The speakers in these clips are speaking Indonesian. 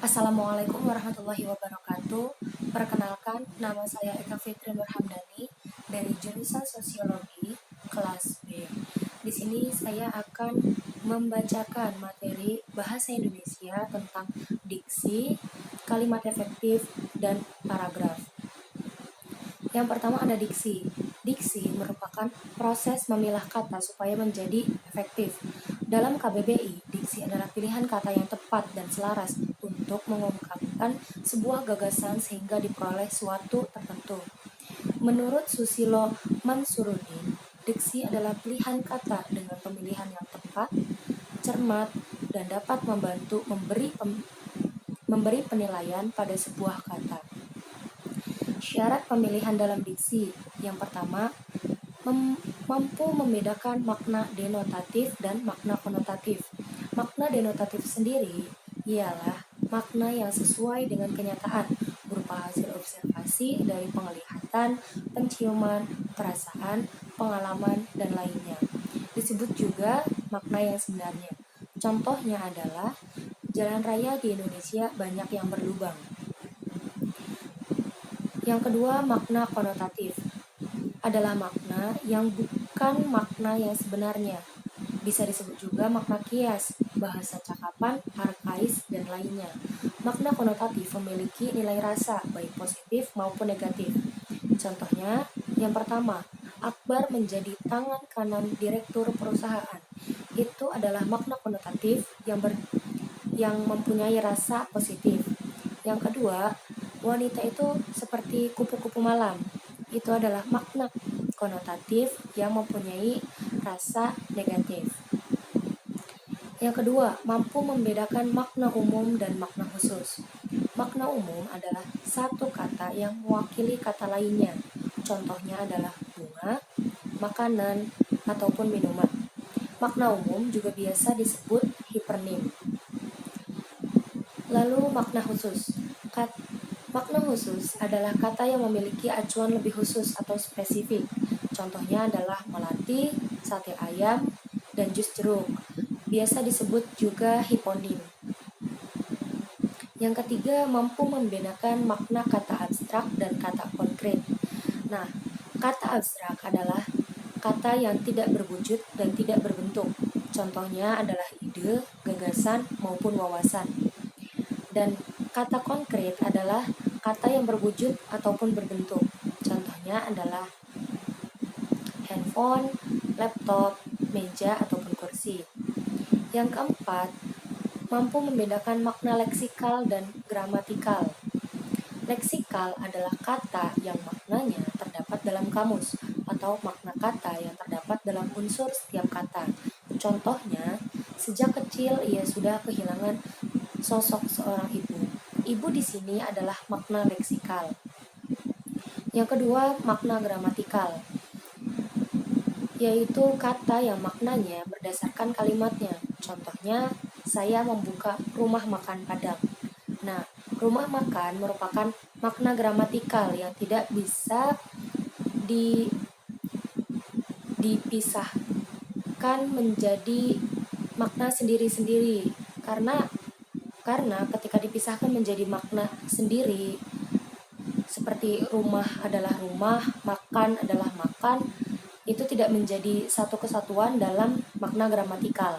Assalamualaikum warahmatullahi wabarakatuh. Perkenalkan, nama saya Eka Fitri Nurhamdani dari jurusan Sosiologi kelas B. Di sini saya akan membacakan materi bahasa Indonesia tentang diksi, kalimat efektif, dan paragraf. Yang pertama ada diksi. Diksi merupakan proses memilah kata supaya menjadi efektif. Dalam KBBI, diksi adalah pilihan kata yang tepat dan selaras untuk mengungkapkan sebuah gagasan sehingga diperoleh suatu tertentu. Menurut Susilo Mansuruddin, diksi adalah pilihan kata dengan pemilihan yang tepat, cermat, dan dapat membantu memberi penilaian pada sebuah kata. Syarat pemilihan dalam diksi. Yang pertama, mampu membedakan makna denotatif dan makna konotatif. Makna denotatif sendiri ialah makna yang sesuai dengan kenyataan berupa hasil observasi dari penglihatan, penciuman, perasaan, pengalaman, dan lainnya. Disebut juga makna yang sebenarnya. Contohnya adalah jalan raya di Indonesia banyak yang berlubang. Yang kedua, makna konotatif adalah makna yang bukan makna yang sebenarnya. Bisa disebut juga makna kias, bahasa cakapan, arkais, dan lainnya. Makna konotatif memiliki nilai rasa, baik positif maupun negatif. Contohnya, yang pertama, Akbar menjadi tangan kanan direktur perusahaan. Itu adalah makna konotatif yang mempunyai rasa positif. Yang kedua, wanita itu seperti kupu-kupu malam. Itu adalah makna konotatif yang mempunyai rasa negatif. Yang kedua, mampu membedakan makna umum dan makna khusus. Makna umum adalah satu kata yang mewakili kata lainnya. Contohnya adalah bunga, makanan, ataupun minuman. Makna umum juga biasa disebut hipernim. Lalu makna khusus. Makna khusus adalah kata yang memiliki acuan lebih khusus atau spesifik. Contohnya adalah melati, sate ayam, dan jus jeruk. Biasa disebut juga hiponim. Yang ketiga, mampu membedakan makna kata abstrak dan kata konkret. Nah, kata abstrak adalah kata yang tidak berwujud dan tidak berbentuk. Contohnya adalah ide, gagasan, maupun wawasan. Dan kata konkret adalah kata yang berwujud ataupun berbentuk. Contohnya adalah handphone, laptop, meja, ataupun kursi. Yang keempat, mampu membedakan makna leksikal dan gramatikal. Leksikal adalah kata yang maknanya terdapat dalam kamus atau makna kata yang terdapat dalam unsur setiap kata. Contohnya, sejak kecil ia sudah kehilangan sosok seorang ibu. Ibu di sini adalah makna leksikal. Yang kedua, makna gramatikal, yaitu kata yang maknanya berdasarkan kalimatnya. Contohnya, saya membuka rumah makan Padang. Nah, rumah makan merupakan makna gramatikal yang tidak bisa dipisahkan menjadi makna sendiri-sendiri karena ketika dipisahkan menjadi makna sendiri, seperti rumah adalah rumah, makan adalah makan, itu tidak menjadi satu kesatuan dalam makna gramatikal.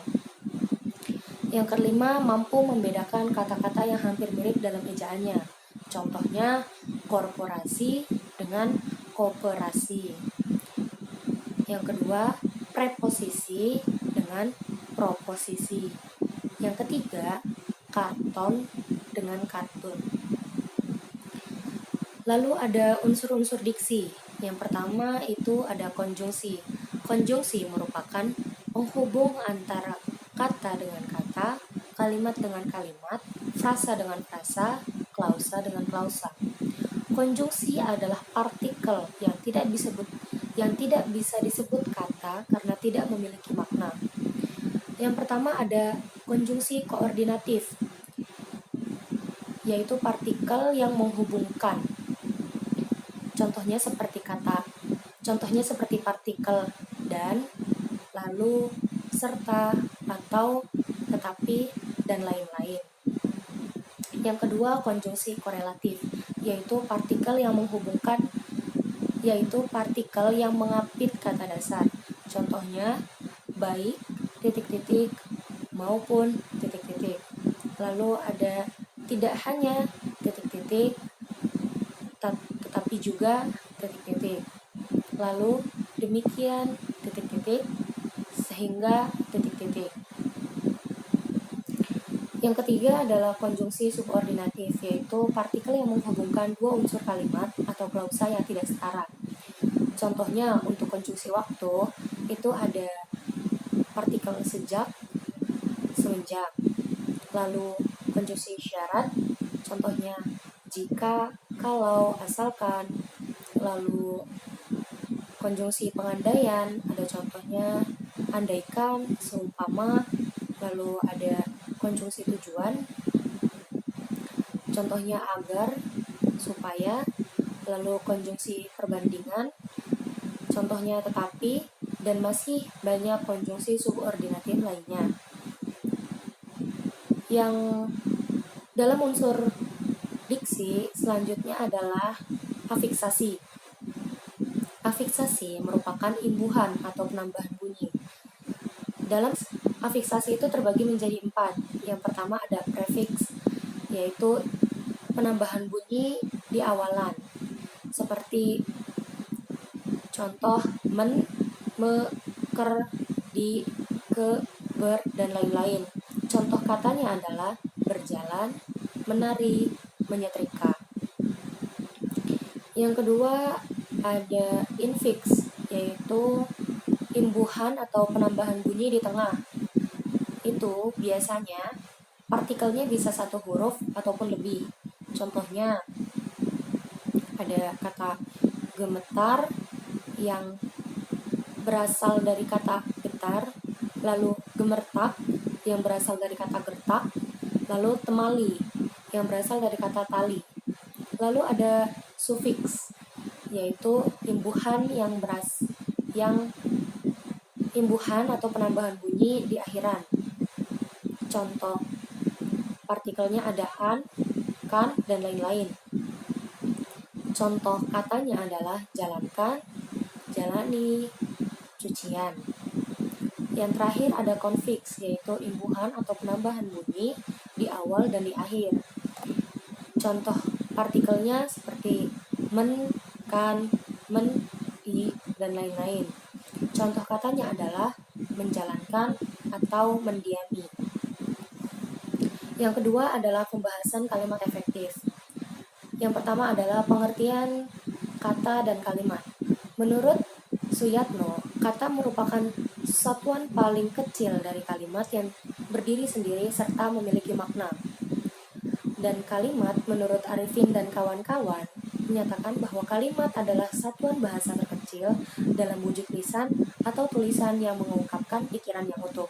Yang kelima, mampu membedakan kata-kata yang hampir mirip dalam ejaannya. Contohnya, korporasi dengan kooperasi. Yang kedua, preposisi dengan proposisi. Yang ketiga, karton dengan kartun. Lalu ada unsur-unsur diksi. Yang pertama itu ada konjungsi. Konjungsi merupakan penghubung antara kata dengan kata, kalimat dengan kalimat, frasa dengan frasa, klausa dengan klausa. Konjungsi adalah partikel yang tidak bisa disebut kata karena tidak memiliki makna. Yang pertama ada konjungsi koordinatif, yaitu partikel yang menghubungkan. Contohnya seperti partikel dan, lalu, serta, atau, tetapi, dan lain-lain. Yang kedua, konjungsi korelatif, yaitu partikel yang mengapit kata dasar. Contohnya, baik, titik-titik, maupun titik-titik. Lalu ada tidak hanya titik-titik, tetapi juga titik-titik. Lalu demikian titik-titik, sehingga titik-titik. Yang ketiga adalah konjungsi subordinatif, yaitu partikel yang menghubungkan dua unsur kalimat atau klausa yang tidak setara. Contohnya untuk konjungsi waktu itu ada partikel sejak, semenjak. Lalu konjungsi syarat, contohnya jika, kalau, asalkan. Lalu konjungsi pengandaian, ada contohnya andaikan, seumpama. Lalu ada konjungsi tujuan, contohnya agar, supaya. Lalu konjungsi perbandingan, contohnya tetapi, dan masih banyak konjungsi subordinatif lainnya. Yang dalam unsur diksi selanjutnya adalah afiksasi. Afiksasi merupakan imbuhan atau penambahan bunyi. Dalam afiksasi itu terbagi menjadi 4. Yang pertama ada prefiks, yaitu penambahan bunyi di awalan. Seperti contoh men, me, ker, di, ke, ber, dan lain-lain. Contoh katanya adalah berjalan, menari, menyetrika. Yang kedua ada infiks, yaitu imbuhan atau penambahan bunyi di tengah. Itu biasanya partikelnya bisa satu huruf ataupun lebih. Contohnya ada kata gemetar yang berasal dari kata getar, lalu gemertak yang berasal dari kata gertak, lalu temali yang berasal dari kata tali. Lalu ada sufiks, yaitu imbuhan imbuhan atau penambahan bunyi di akhiran. Contoh partikelnya ada an, kan, dan lain-lain. Contoh katanya adalah jalankan, jalani, cucian. Yang terakhir ada konfiks, yaitu imbuhan atau penambahan bunyi di awal dan di akhir. Contoh partikelnya seperti men, kan, men, i, dan lain-lain. Contoh katanya adalah menjalankan atau mendiami. Yang kedua adalah pembahasan kalimat efektif. Yang pertama adalah pengertian kata dan kalimat. Menurut Suyatno, kata merupakan satuan paling kecil dari kalimat yang berdiri sendiri serta memiliki makna. Dan kalimat menurut Arifin dan kawan-kawan menyatakan bahwa kalimat adalah satuan bahasa terkecil dalam wujud lisan atau tulisan yang mengungkapkan pikiran yang utuh.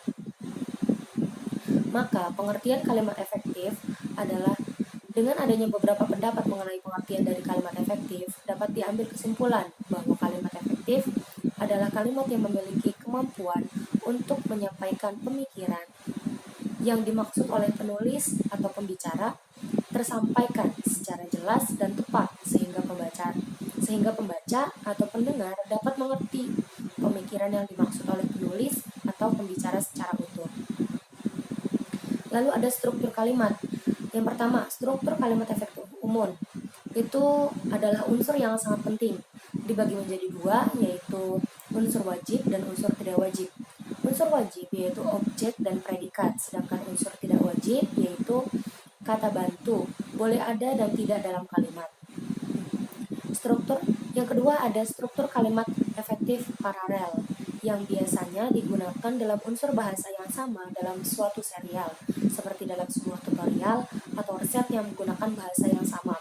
Maka pengertian kalimat efektif adalah dengan adanya beberapa pendapat mengenai pengertian dari kalimat efektif, dapat diambil kesimpulan bahwa kalimat efektif adalah kalimat yang memiliki kemampuan untuk menyampaikan pemikiran yang dimaksud oleh penulis atau pembicara tersampaikan secara jelas dan tepat sehingga pembaca atau pendengar dapat mengerti pemikiran yang dimaksud oleh penulis atau pembicara secara utuh. Lalu ada struktur kalimat. Yang pertama, struktur kalimat efektif umum. Itu adalah unsur yang sangat penting. Dibagi menjadi dua, yaitu unsur wajib dan unsur tidak wajib. Unsur wajib yaitu objek dan predikat, sedangkan unsur tidak wajib yaitu kata bantu, boleh ada dan tidak dalam kalimat. Yang kedua ada struktur kalimat efektif paralel, yang biasanya digunakan dalam unsur bahasa yang sama dalam suatu serial, seperti dalam sebuah tutorial atau resep yang menggunakan bahasa yang sama.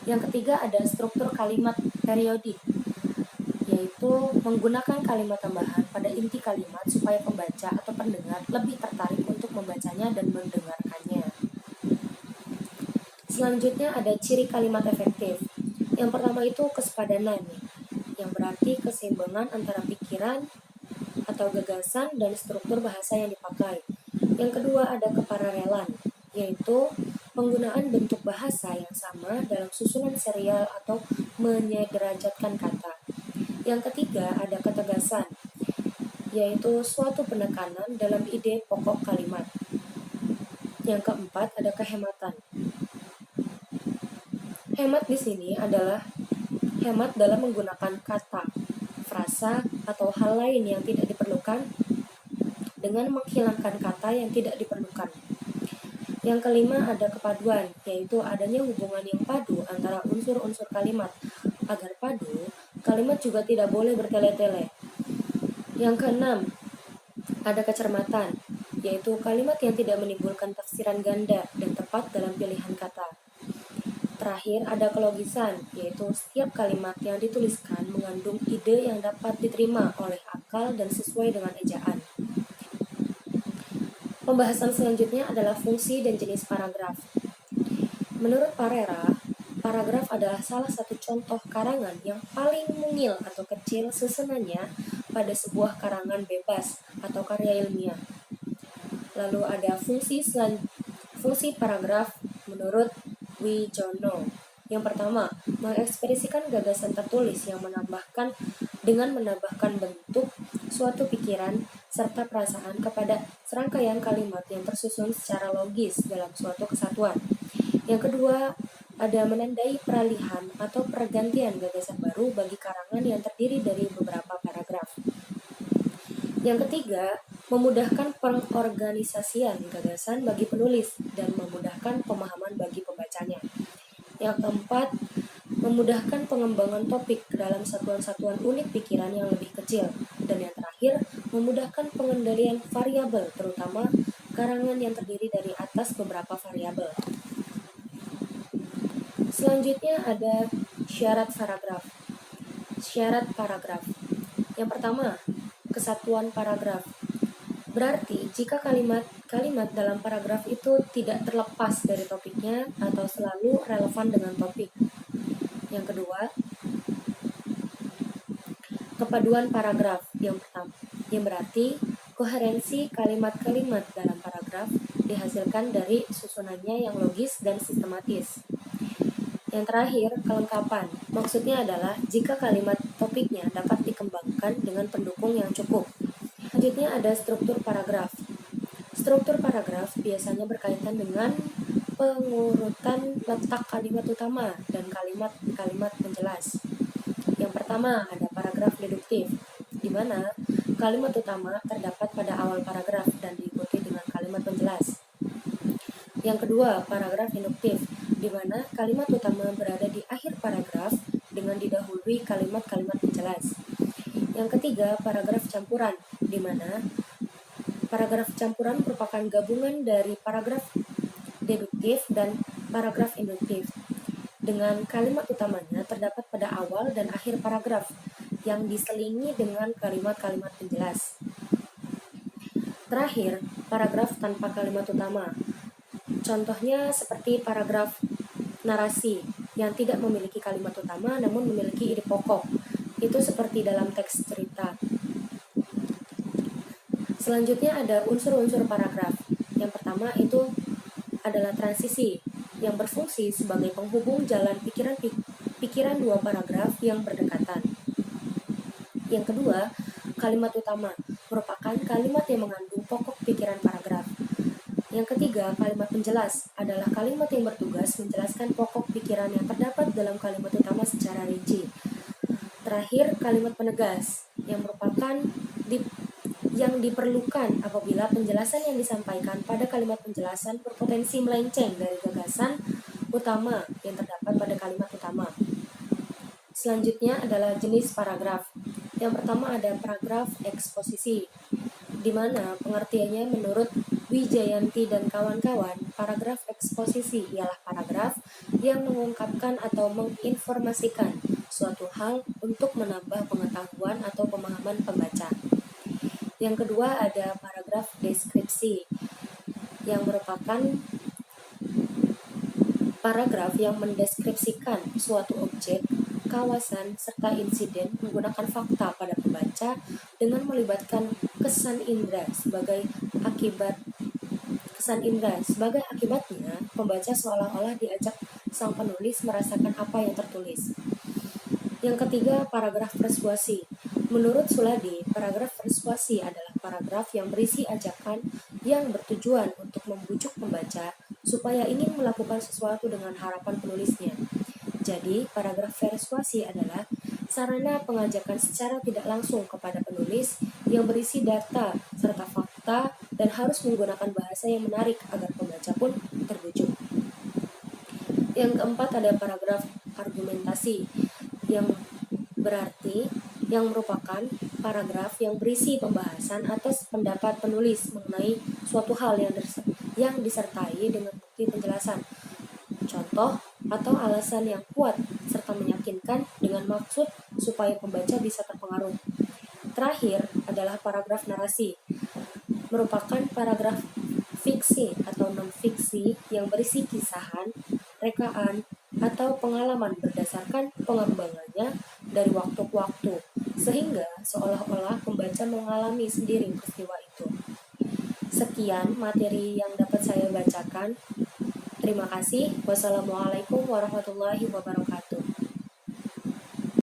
Yang ketiga ada struktur kalimat periodik, yaitu menggunakan kalimat tambahan pada inti kalimat supaya pembaca atau pendengar lebih tertarik untuk membacanya dan mendengarkannya. Selanjutnya ada ciri kalimat efektif. Yang pertama itu kesepadanan, yang berarti keseimbangan antara pikiran atau gagasan dan struktur bahasa yang dipakai. Yang kedua ada keparalelan, yaitu penggunaan bentuk bahasa yang sama dalam susunan serial atau menyederajatkan kata. Yang ketiga ada ketegasan, yaitu suatu penekanan dalam ide pokok kalimat. Yang keempat ada kehematan. Hemat di sini adalah hemat dalam menggunakan kata, frasa, atau hal lain yang tidak diperlukan dengan menghilangkan kata yang tidak diperlukan. Yang kelima ada kepaduan, yaitu adanya hubungan yang padu antara unsur-unsur kalimat. Agar padu, kalimat juga tidak boleh bertele-tele. Yang keenam ada kecermatan, yaitu kalimat yang tidak menimbulkan tafsiran ganda dan tepat dalam pilihan kata. Terakhir ada kelogisan, yaitu setiap kalimat yang dituliskan mengandung ide yang dapat diterima oleh akal dan sesuai dengan ejaan. Pembahasan selanjutnya adalah fungsi dan jenis paragraf. Menurut Parera, paragraf adalah salah satu contoh karangan yang paling mungil atau kecil sesenanya pada sebuah karangan bebas atau karya ilmiah. Lalu ada fungsi paragraf menurut Wijono. Yang pertama, mengekspresikan gagasan tertulis yang menambahkan bentuk suatu pikiran serta perasaan kepada serangkaian kalimat yang tersusun secara logis dalam suatu kesatuan. Yang kedua, ada menandai peralihan atau pergantian gagasan baru bagi karangan yang terdiri dari beberapa paragraf. Yang ketiga, memudahkan pengorganisasian gagasan bagi penulis dan memudahkan pemahaman bagi pembacanya. Yang keempat, memudahkan pengembangan topik ke dalam satuan-satuan unit pikiran yang lebih kecil. Dan yang terakhir, memudahkan pengendalian variabel, terutama karangan yang terdiri dari atas beberapa variabel. Selanjutnya ada syarat paragraf. Syarat paragraf. Yang pertama, kesatuan paragraf. Berarti jika kalimat dalam paragraf itu tidak terlepas dari topiknya atau selalu relevan dengan topik. Yang kedua, kepaduan paragraf. Yang pertama, yang berarti koherensi kalimat-kalimat dalam paragraf dihasilkan dari susunannya yang logis dan sistematis. Yang terakhir, kelengkapan. Maksudnya adalah jika kalimat topiknya dapat dikembangkan dengan pendukung yang cukup. Selanjutnya ada struktur paragraf. Struktur paragraf biasanya berkaitan dengan pengurutan letak kalimat utama dan kalimat-kalimat penjelas. Yang pertama ada paragraf deduktif, di mana kalimat utama terdapat pada awal paragraf dan diikuti dengan kalimat penjelas. Yang kedua, paragraf induktif, di mana kalimat utama berada di akhir paragraf dengan didahului kalimat-kalimat penjelas. Yang ketiga, paragraf campuran, di mana paragraf campuran merupakan gabungan dari paragraf deduktif dan paragraf induktif. Dengan kalimat utamanya terdapat pada awal dan akhir paragraf yang diselingi dengan kalimat-kalimat penjelas. Terakhir, paragraf tanpa kalimat utama. Contohnya seperti paragraf narasi yang tidak memiliki kalimat utama namun memiliki ide pokok. Itu seperti dalam teks cerita. Selanjutnya ada unsur-unsur paragraf. Yang pertama itu adalah transisi yang berfungsi sebagai penghubung jalan pikiran dua paragraf yang berdekatan. Yang kedua, kalimat utama merupakan kalimat yang mengandung pokok pikiran paragraf. Yang ketiga, kalimat penjelas adalah kalimat yang bertugas menjelaskan pokok pikiran yang terdapat dalam kalimat utama secara rinci. Terakhir, kalimat penegas yang merupakan yang diperlukan apabila penjelasan yang disampaikan pada kalimat penjelasan berpotensi melenceng dari gagasan utama yang terdapat pada kalimat utama. Selanjutnya adalah jenis paragraf. Yang pertama ada paragraf eksposisi, di mana pengertiannya menurut Wijayanti dan kawan-kawan, paragraf eksposisi ialah paragraf yang mengungkapkan atau menginformasikan suatu hal untuk menambah pengetahuan atau pemahaman pembaca. Yang kedua ada paragraf deskripsi, yang merupakan paragraf yang mendeskripsikan suatu objek, kawasan, serta insiden menggunakan fakta pada pembaca dengan melibatkan kesan indera sebagai akibat kesan indera. Sebagai akibatnya, pembaca seolah-olah diajak sang penulis merasakan apa yang tertulis. Yang ketiga, paragraf persuasi. Menurut Suladi, paragraf persuasi adalah paragraf yang berisi ajakan yang bertujuan untuk membujuk pembaca supaya ingin melakukan sesuatu dengan harapan penulisnya. Jadi, paragraf persuasi adalah sarana pengajakan secara tidak langsung kepada penulis yang berisi data serta fakta dan harus menggunakan bahasa yang menarik agar pembaca pun terbujuk. Yang keempat ada paragraf argumentasi yang berarti yang merupakan paragraf yang berisi pembahasan atas pendapat penulis mengenai suatu hal yang disertai dengan bukti penjelasan, contoh atau alasan yang kuat serta meyakinkan dengan maksud supaya pembaca bisa terpengaruh. Terakhir adalah paragraf narasi, merupakan paragraf fiksi atau non-fiksi yang berisi kisahan, rekaan, atau pengalaman berdasarkan pengembangannya dari waktu ke waktu, sehingga seolah-olah pembaca mengalami sendiri peristiwa itu. Sekian materi yang dapat saya bacakan. Terima kasih. Wassalamualaikum warahmatullahi wabarakatuh.